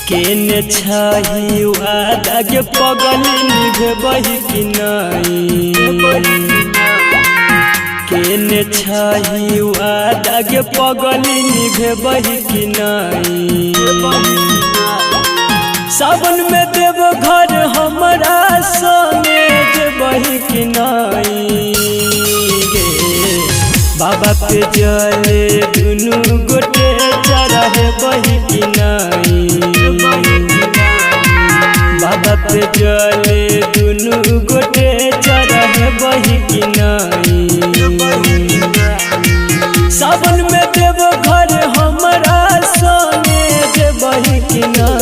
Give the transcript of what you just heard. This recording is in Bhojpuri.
केने छाही वादा के पगली निभबही कि नहीं। केने छाही वादा के पगली निभबही कि नहीं। सावन में देव घर हमरा संगे जेबही कि नहीं। बाबा पे जले दुनू गोटे चढ़बही कि नहीं। बाबा पे जले दुनू गोटे चढ़बही कि नहीं। सावन में देव घर हमरा संगे जेबही कि नहीं।